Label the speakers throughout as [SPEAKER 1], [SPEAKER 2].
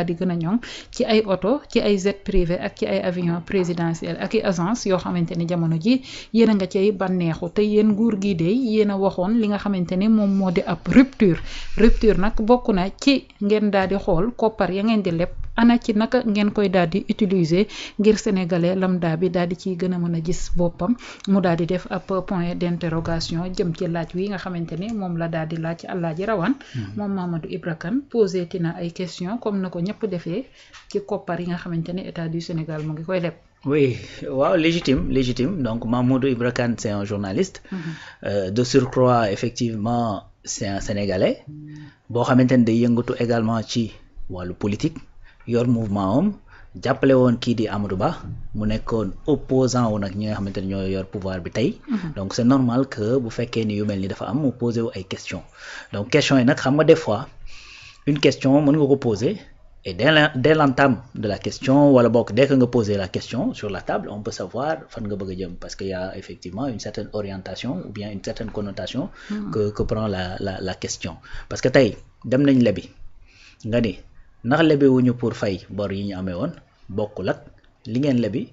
[SPEAKER 1] di gën a ñoŋ ci ay oto ci ay jet privé ak ci ay avion présidentiel ak i agence yoo xamante ni jamono ji yéen a nga cay bànneexu te yéen nguur gii de yéen a waxoon li nga xamante ni moom moo di ab rupture nag bokk na ci ngeen daal di xool koppar ya ngeen di leb ana ci naka ngeen koy daal di utiliser ngir sénégalais lambda bi daal di ciy gën a mën a gis boppam mu daal di def ab point d'interrogation jëm ci laaj wi nga xamante ni moom la daal di laaj Alaaji Rawaan moom Mamadou Ibra Kane posé tina ay question comme na ko ñëpp defee ci koppar yi nga xamante ni état du Sénégal mu ngi koy leb.
[SPEAKER 2] Oui, waaw légitime donc Mamadou Ibra Kane c'est un journaliste de surcroît effectivement c'est un sénégalais boo xamante ni day yëngatu également ci wàllu politique yor mouvement am jàppale woon kii di Amadou Ba mu nekkoon opposant wu nag ñi nga xamante ne ñoo yor pouvoir bi tey donc c'est normal que bu fekkee ni yu mel ni dafa am mu posé wu ay questions donc questions yi nag xam nga des fois une question mën nga ko poser et dès l'entame de la question wala bokk dès que nga poser la question sur la table on peut savoir fan nga bëgg a jëm parce qu'il y a effectivement une certaine orientation ou bien une certaine connotation que prend la question parce que tey dem nañ lebi nga ni ndax lebi wuñu pour fay bor yi ñu amee woon bokkul ak li ngeen lebi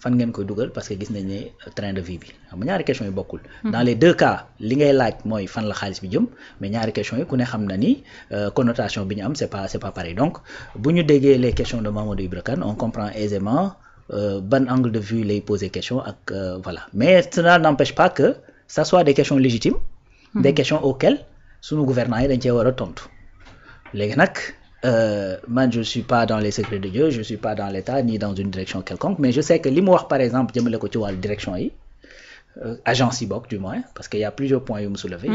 [SPEAKER 2] fan ngeen koy dugal parce que gis nañ ne train de vie bi xam nga ñaari questions yi bokkul dans les deux cas li ngay laaj mooy fan la xaalis bi jëm mais ñaari questions yi ku ne xam na ni connotation bi ñu am c'est pas pareil donc bu ñu déggee les questions de Mamadou Ibra Kane on comprend aisément ban angle de vue lay poser question ak voilà mais cela n'empêche pas que ça soit des questions légitimes des questions auxquelles sunu gouvernement yi dañ cee war a tontu léegi nag man je suis pas dans les secrets de Dieu je suis pas dans l'État ni dans une direction quelconque mais je sais que li mu wax par exemple jëmale ko ci wàllu direction yi agence yi bokk du moins parce que y a plusieurs points yu mu soulevé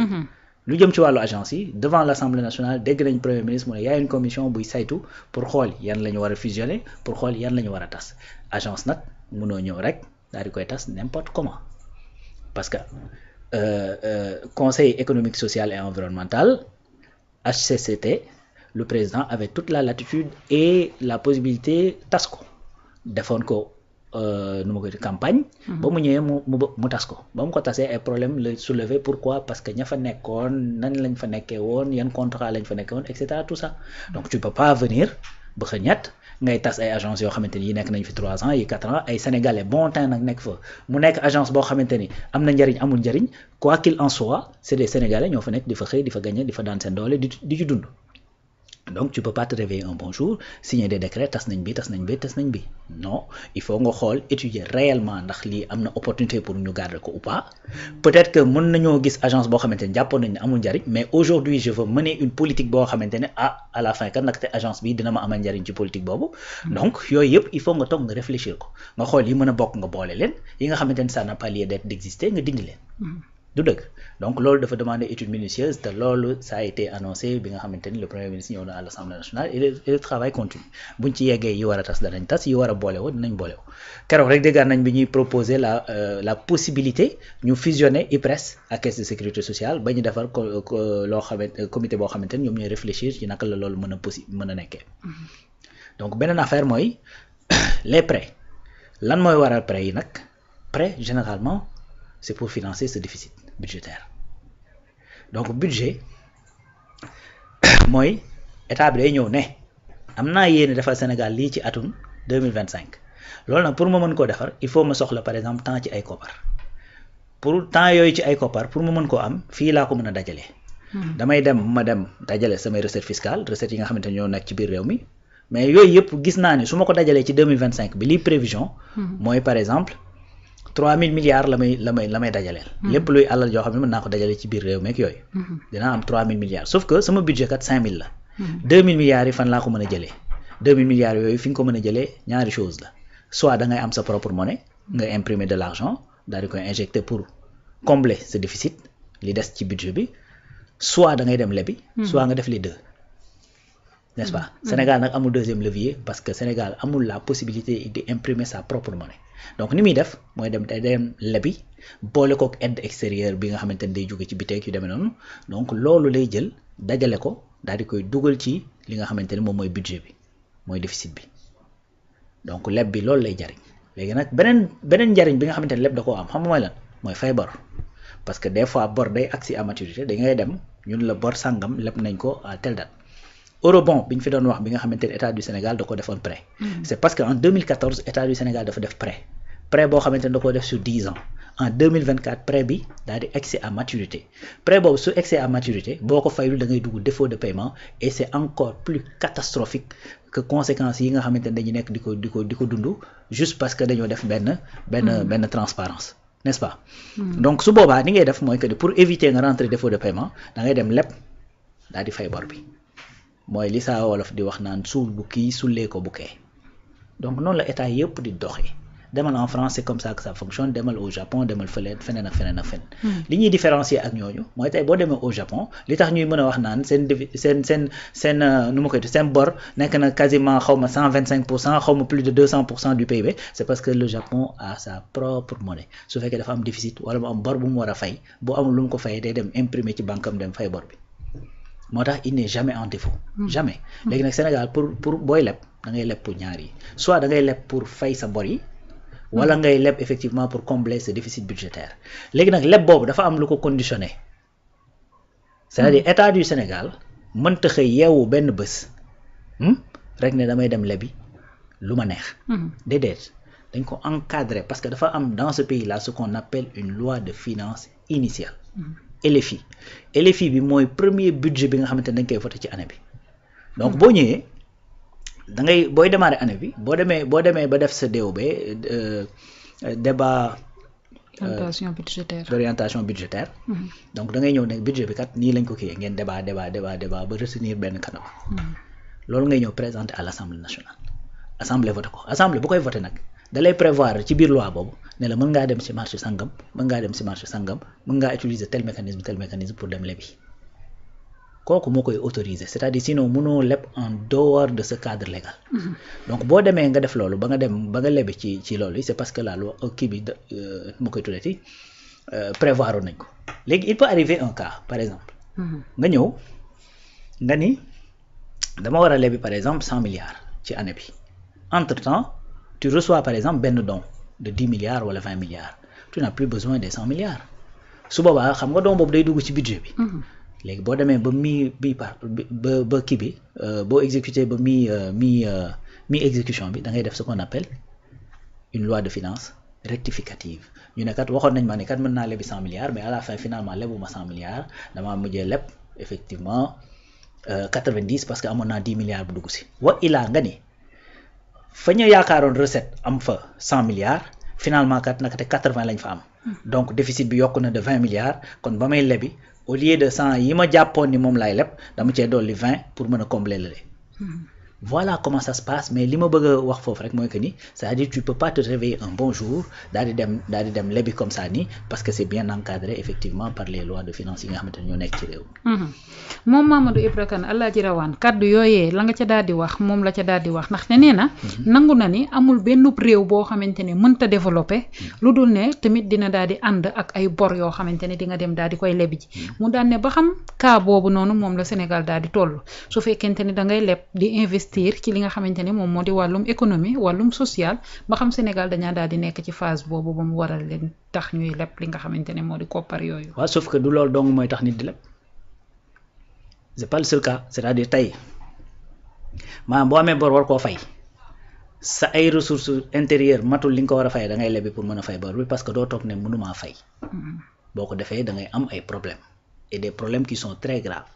[SPEAKER 2] lu jëm ci wàllu agence yi devant l'Assemblée nationale dégg nañ premier ministre mu ne y a une commission buy saytu pour xool yan la ñu war a fusionner pour xool yan la ñu war a tas agence nag mënoo ñëw rek daal di koy tas n'importe comment parce que conseil économique social et environnemental HCCT le président avait toute la latitude et la possibilité tas ko defoon ko nu ma koy campagne ba mu ñëwee mu tas ko ba mu ko tasee ay problème la soulever pourquoi parce que ña fa nekkoon nan lañ fa nekkee woon yan contrat lañ fa nekkee woon et cetera tout ça donc tu peux pas venir ba xëñat ngay tas ay agence yoo xamante ni yi nekk nañ fi 3 ans yi 4 ans ay sénégalais bon temps nag nekk fa mu nekk agence boo xamante ni am na njariñ amul njariñ quoi qu'il en soit c'est des sénégalais ñoo fa nekk di fa xëy di fa gagner di fa daan seen doole di ci dund donc tu peux pas te réveiller un bon jour signer des décrets tas nañ bi non il faut nga xool étudier réellement ndax lii am na opportunité pour ñu garder ko ou pas peut-être que mën nañoo gis agence boo xamante ne jàppoon nañ ne amul njariñ mais aujourd'hui je veux mener une politique boo xamante ne à la fin kat nag te agence bi dina ma amal njariñ ci politique boobu donc yooyu yëpp il faut nga toog nga réfléchir ko nga xool yi mën a bokk nga boole leen yi nga xamante ne ça n'a pas lieu d'exister nga dindi leen du dëgg donc loolu dafa demander étude minutieuse te loolu ça a été annoncé bi nga xamante ni le premier ministre ñëw na à l'Assemblée nationale et le travail continue buñ ci yeggee yi war a tas danañ tas yi war a boole woo dinañ boole woo keroog rek déggaan nañ bi ñuy proposer la possibilité ñu fusionner IPRES ak caisse de sécurité sociale ba ñu defar loo xamante comité boo xamante ni ñoom ñooy réfléchir ci naka la loolu mën a nekkee donc beneen affaire mooy les prêts lan mooy waral prêts yi nag prêts généralement c'est pour financer ce déficit budgétaire donc budget mooy état bi day ñëw ne am naa yéene defal Sénégal lii ci atum 2025 loolu nag pour ma mën koo defar il faut ma soxla par exemple temps ci ay koppar pour temps yooyu ci ay koppar pour ma mën koo am fii laa ko mën a dajalee damay dem dajale samay recette fiscale recettes yi nga xamante ne ñoo nekk ci biir réew mi mais yooyu yëpp gis naa ne su ma ko dajalee ci 2025 bi lii prévision mooy par exemple 3000 milliards la may dajaleel lépp luy alal joo xam ne mën naa ko dajale ci biir réew meek yooyu dinaa am 3000 milliards sauf que sama budget kat 5000 la 2000 milliards yi fan laa ko mën a jëlee 2000 milliards yooyu fi nga ko mën a jëlee ñaari chose la soit da ngay am sa propre monnaie nga imprimer de l'argent daal di koy injecter pour combler ce déficit li des ci budget bi soit da ngay dem lebi soit nga def les deux n'est-ce pas Sénégal nag amul deuxième levier parce que Sénégal amul la possibilité d'imprimer sa propre monnaie donc ni muy def mooy dem lebi boole kook aide extérieure bi nga xamante ne day jóge ci biteek yu demee noonu donc loolu lay jël dajale ko daal di koy dugal ci li nga xamante ne moom mooy budget bi mooy déficit bi donc leb bi loolu lay jariñ léegi nag beneen njariñ bi nga xamante ne leb da koo am xam nga mooy lan mooy fay bor parce que des fois bor day agsi à maturité da ngay dem ñun la bor sàngam leb nañ ko à telle date eurobond bi ñu fi doon wax bi nga xamante ne état du Sénégal da ko defoon prêt. C'est parce que en 2014 état du Sénégal dafa def prêt boo xamante ne da ko def sur 10 ans en 2024 prêt bi daal di egsi à maturité prêt boobu su egsi à maturité boo ko fayul da ngay dugg défaut de paiement et c'est encore plus catastrophique que conséquences yi nga xamante ne dañu nekk di ko dund juste parce que dañoo def benn transparence n'est-ce pas. Donc su boobaa ni ngay def mooy que pour éviter nga rentrer défaut de paiement da ngay dem leb daal di fay bor bi mooy li saa wolof di wax naan suul bu kii sullee ko bu kee donc noonu la état yëpp di doxee. demal en France c'est comme ça que ça fonctionne demal au Japon demal feneen ak feneen. li ñuy différencier ak ñooñu mooy tey boo demee au Japon li tax ñuy mën a wax naan seen nu ma koy def seen bor nekk na quasiment xaw ma 125% xaw ma plus de 200% du PIB c'est parce que le Japon a sa propre monnaie su fekkee dafa am déficit wala mu am bor bu mu war a fay boo amul lu mu ko fayee day dem imprimer ci banque am dem fay bor bi moo tax il n'est jamais en défaut. jamais léegi nag Sénégal pour booy leb da ngay leb pour ñaar yi soit da ngay leb pour fay sa bor yi. wala ngay leb effectivement pour combler ce déficit budgétaire léegi nag leb boobu dafa am lu ko conditionné c'est-à-dire état du Sénégal mënta xëy yeewu benn bés rek ne damay dem lebi lu ma neex. déedéet dañ ko encadrer parce que dafa am dans ce pays là ce qu'on appelle une loi de finances initiale. LFI bi mooy premier budget bi nga xamante ne dañ koy voté ci année bi donc boo ñëwee. da ngay booy démarrer année bi boo demee ba def sa DOB débat d'orientation budgétaire donc da ngay ñëw ne budget bi kat nii lañ ko kiiyee ngeen débat ba retenir benn kanam loolu ngay ñëw présenter à l'Assemblée nationale assemblée voté ko assemblée bu koy voté nag da lay prévoir ci biir loi boobu ne la mën ngaa dem ci marché sangam mën ngaa utiliser tel mécanisme pour dem lebi kooku moo koy autoriser c'est-à-dire sinon mënoo leb en dehors de ce cadre légal. Donc boo demee nga def loolu ba nga lebi ci loolu c'est parce que la loi kii bi mu koy tuddati prévoir nañ ko léegi il peut arriver un cas par exemple. nga ñëw nga ni dama war a lebi par exemple 100 milliards ci année bi entre-temps tu reçois par exemple benn don de 10 milliards wala 20 milliards tu n'as plus besoin des 100 milliards su boobaa xam nga don boobu day dugg ci budget bi. léegi boo demee ba kii bi boo exécuté ba mi exécution bi da ngay def ce qu'on appelle une loi de finances rectificative ñu ne kat waxoon nañ ma ne kat mën naa lebi 100 milliards mais à la fin finalement lebuma 100 milliards damaa mujjee leb effectivement 90 parce que amoon naa 10 milliards bu dugg si wa ilaa nga ni fa ñu yaakaaroon recette am fa 100 milliards finalement kat naka te 80 lañ fa am donc déficit bi yokku na de 20 milliards kon ba may lebi au lieu de 100 yi ma jàppoon ni moom laay leb dama cee dolli 20 pour mën a combler le voilà comment ça se passe mais li ma bëgg a wax foofu rek mooy que ni c'est-à-dire tu peux pas te réveiller un bon jour daal di dem lebi comme ça nii parce que c'est bien encadré effectivement par les lois de finances yi nga xamante ne ñoo nekk ci réew
[SPEAKER 1] moom Mamadou Ibra Kane Alaaji Rawaan kaddu yooyee la nga ca daal di wax moom la ca daal di wax ndaxte nee na nangu na ni amul benn réew boo xamante ne mënta développer lu dul ne tamit dina daal di ànd ak ay bor yoo xamante ne di nga dem daal di koy lebi ji mu daan ne ba xam cas boobu noonu moom la Sénégal daal di toll su fekkente ni da ngay leb di investir ci li nga xamante ne moom moo di wàllum économie wàllum social ba xam Sénégal dañaa daal di nekk ci phase boobu ba mu waral leen tax ñuy leb li nga xamante ne moo di koppar yooyu.
[SPEAKER 2] waaw sauf que du loolu dong mooy tax nit di leb c'est pas le seul cas c'est-à-dire tey maanaam boo amee bor war koo fay sa ay ressources intérieures matul li nga ko war a fay da ngay lebi pour mën a fay bor bi parce que doo toog ne mënumaa fay. boo ko defee da ngay am ay problèmes et des problèmes qui sont très graves.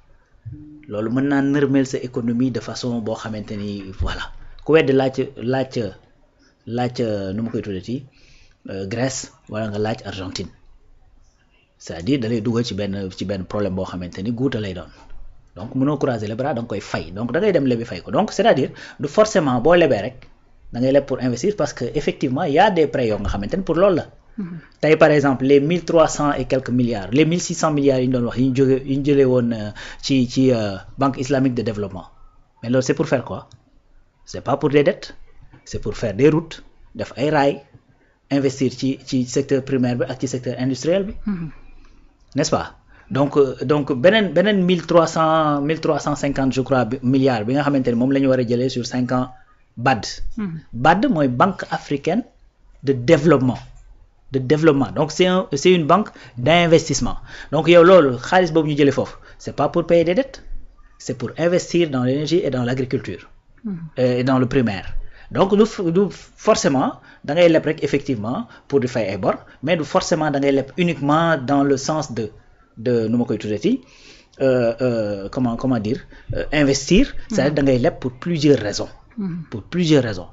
[SPEAKER 2] loolu mën naa nërmeel sa économie de façon boo xamante ni voilà ku wedd laaj nu ma koy tuddati Grèce wala nga laaj Argentine c'est-à-dire da lay dugal ci benn problème boo xamante ni guuta lay doon donc mënoo croiser les bras da nga koy fay donc da ngay dem lebi fay ko donc c'est-à-dire du forcément boo lebee rek da ngay leb pour investir parce que effectivement y a des prêts yoo nga xamante ni pour loolu la. tey par exemple les 1300 et quelques milliards les 1600 milliards yi ñu doon wax yi ñu jëlee woon ci banque islamique de développement mais loolu c'est pour faire quoi c'est pas pour des dettes c'est pour faire des routes def ay rails investir ci secteur primaire bi ak ci secteur industriel bi n'est-ce pas donc beneen 1350 je crois milliards bi nga xamante ne moom la ñu war a jëlee sur 5 ans BAD mooy Banque africaine de développement donc c'est une banque d'investissement donc yow loolu xaalis boobu ñu jëlee foofu c'est pas pour payer des dettes c'est pour investir dans l'énergie et dans l'agriculture et dans le primaire. Donc du forcément da ngay leb rek effectivement pour di fay ay bor mais du forcément da ngay leb uniquement dans le sens de nu ma koy tuddati comment dire investir, c'est-à-dire da ngay leb pour plusieurs raisons. Pour plusieurs raisons,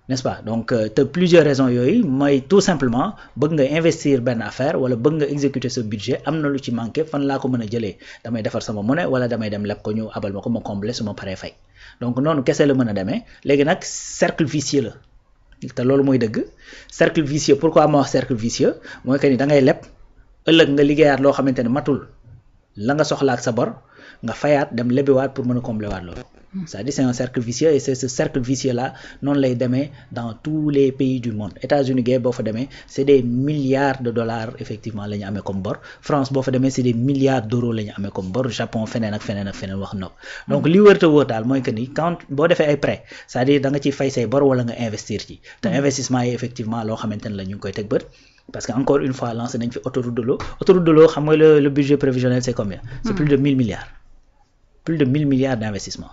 [SPEAKER 2] n'est-ce pas? Donc te plusieurs raisons yooyu mooy tout simplement bëgg nga investir benn affaire wala bëgg nga exécuter ce budget am na lu ci manqué fan laa ko mën a jëlee damay defar sama monnaie wala damay dem leb ko ñu abal ma ko ma combler su ma paree fay. Donc noonu kese la mën a demee léegi nag cercle vicieux la te loolu mooy dëgg. Cercle vicieux, pourquoi ma wax cercle vicieux mooy que ni da ngay leb ëllëg nga liggéeyaat loo xamante ne matul la nga soxla ak sa bor nga fayaat dem lebiwaat pour mën a combler waat loolu. C'est-à-dire c'est un cercle vicieux et c'est ce cercle vicieux là noonu lay demee dans tous les pays du monde. États-Unis gay boo fa demee c'est des milliards de dollars effectivement la ñu amee comme bor. France boo fa demee c'est des milliards d'euros la ñu amee comme bor. Japon feneen ak feneen wax nopp. Donc li wër te wóor daal mooy que ni quand boo defee ay prêts c'est-à-dire da nga ciy fay say bor wala nga investir ci te investissement yi effectivement loo xamante ne la ñu ngi koy teg bët. Parce que encore une fois lancé nañ fi autoroute de l'eau. Autoroute de l'eau xam nga le budget prévisionnel c'est combien? C'est plus de 1000 milliards. Plus de 1000 milliards d'investissement.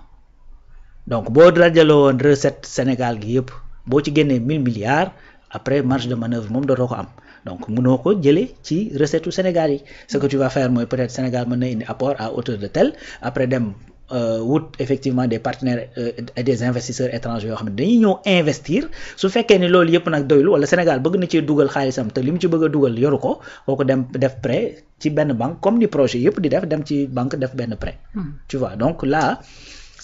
[SPEAKER 2] Donc boo dajaloo woon recette Sénégal gi yëpp boo ci génnee 1000 milliards après marge de manœuvre moom dootoo ko am donc mënoo ko jëlee ci recette u Sénégal yi. Ce que tu vas faire mooy peut-être Sénégal mën na indi apport à hauteur de tel après dem wut effectivement des partenaires et des investisseurs étrangers yoo xam ne dañuy ñëw investir su fekkee ni loolu yëpp nag doylu wala Sénégal bëgg na ci dugal xaalisam te li mu ci bëgg a dugal yoru ko kooku dem def prêt ci benn banque comme ni projet yëpp di def dem ci banque def benn prêt. Tu vois donc là.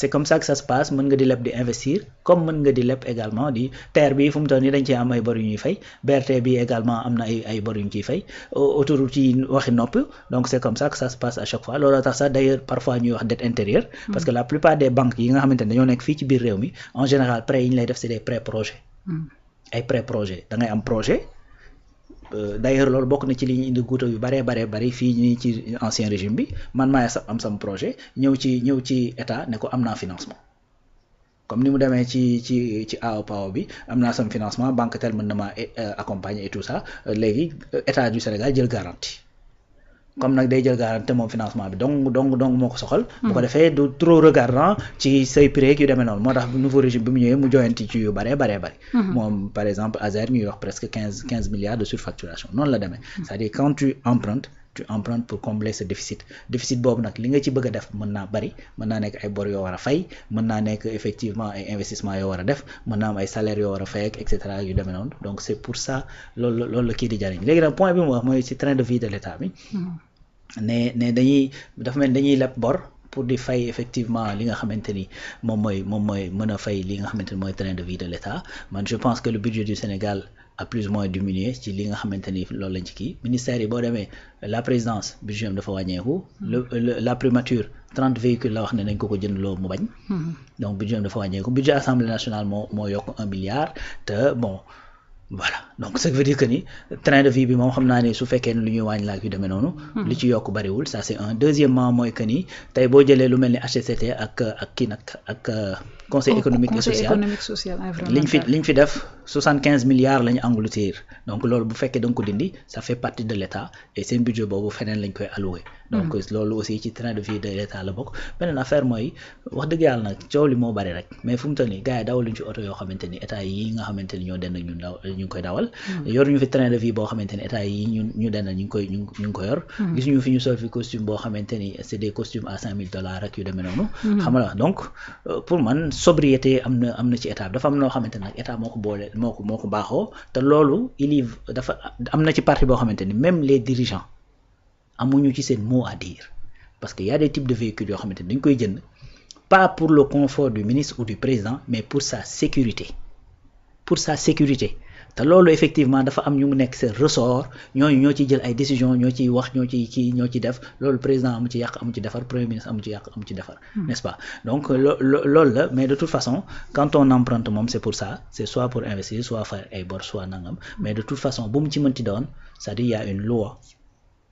[SPEAKER 2] C'est comme ça que ça se passe mën nga di leb di investir comme mën nga di leb également di terre bi fu mu toll nii dañ ciy am ay bor yu ñuy fay BRT bi également am na ay bor yu ñu ciy fay autoroute yi waxi nopp donc c'est comme ça que ça se passe à chaque fois looloo tax sax d'ailleurs parfois ñuy wax dette intérieure parce que la plupart des banques yi nga xamante ne dañoo nekk fii ci biir réew mi en général prêts yi ñu lay def c'est des prêts projets ay prêts projets da ngay am projet d'ailleurs loolu bokk na ci li ñu indi guuta yu bari fii nii ci ancien régime bi man maay am sama projet ñëw ci état ne ko am naa financement comme ni mu demee ci AOPAO bi am naa sama financement banque tel mën na ma accompagner et tout ça léegi état du Sénégal jël garantie comme nag day jël garantie moom financement bi donc moo ko soxal. bu ko defee du trop regardant ci say prix yu demee noonu moo tax nouveau régime bi mu ñëwee mu joyanti ci yu bari. moom par exemple Azer ñuy wax presque 15 milliards de surfacturation noonu la demee. C'est-à-dire quand tu empruntes pour combler ce déficit boobu nag li nga ci bëgg a def mën naa bari mën naa nekk ay bor yoo war a fay mën naa nekk effectivement ay investissement yoo war a def mën naa am ay salaires yoo war a fay ak et cetera yu demee noonu donc c'est pour ça loolu la kii di jariñ léegi nag point bi mu wax mooy ci train de vie de l'État bi ne dañuy leb bor pour di fay effectivement li nga xamante ni moom mooy mën a fay li nga xamante ni mooy train de vie de l'État man je pense que le budget du Sénégal a plus ou moins diminué ci li nga xamante ni loolu lañ ci kii ministère yi boo demee la présidence budget am dafa wàññeeku la primature 30 véhicules la wax ne nañ ko jënd loo mu bañ donc budget am dafa wàññeeku budget assemblée nationale moo yokk 1 milliard te bon voilà donc ça veut dire que ni train de vie bi moom xam naa ne su fekkee ne lu ñuy wàññi laak yu demee noonu li ci yokk bariwul ça c'est un deuxièmement mooy que ni tey boo jëlee lu mel ni HCCT ak kii nag ak conseil économique et social liñ fi def 75 milliards la ñu engloutir donc loolu bu fekkee da nga ko dindi ça fait partie de l'État et seen budget boobu feneen lañ koy allouer donc loolu aussi ci train de vie de l'État la bokk beneen affaire mooy wax dëgg yàlla nag coow li moo bari rek mais fu mu toll nii gars yi dawaluñ ci oto yoo xamante ni état yi nga xamante ni ñoo den ak ñun ñu ngi koy dawal yoruñu fi train de vie boo xamante ni état yi ñu den ñu ngi ko yor gisuñu fi ñu sol fi costume boo xamante ni c'est des costumes à $5,000 ak yu demee noonu xam nga donc pour man sobriété am na ci état dafa am noo xamante nag état moo ko boole moo ko baaxoo te loolu dafa am na ci parti boo xamante ni même les dirigeants amuñu ci seen mot à dire parce que y a des types de véhicules yoo xamante ni dañ koy jënd pas pour le confort du ministre ou du président mais pour sa sécurité te loolu effectivement dafa am ñu mu nekk seen ressort ñooñu ñoo ciy jël ay décisions ñoo ciy wax ñoo ciy def loolu président amu ci yàq amu ci defar premier ministre amu ci yàq amu ci defar n'est-ce pas donc loolu la mais de toute façon quand on emprunte moom c'est pour ça c'est soit pour investir soit faire ay bor soit nangam mais de toute façon bu mu ci mënti doon c'est-à-dire il y a une loi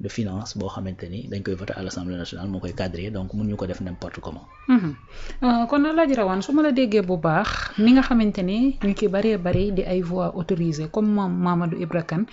[SPEAKER 2] de finance boo xamante ni dañ koy voter à l'Assemblée nationale moo koy cadrer donc mun ñu ko def n'importe comment.
[SPEAKER 1] kon Alaaji Rawane su ma la déggee bu baax ni nga xamante ni ñu ci bari di ay voix autorisées comme Mamadou Ibra Kane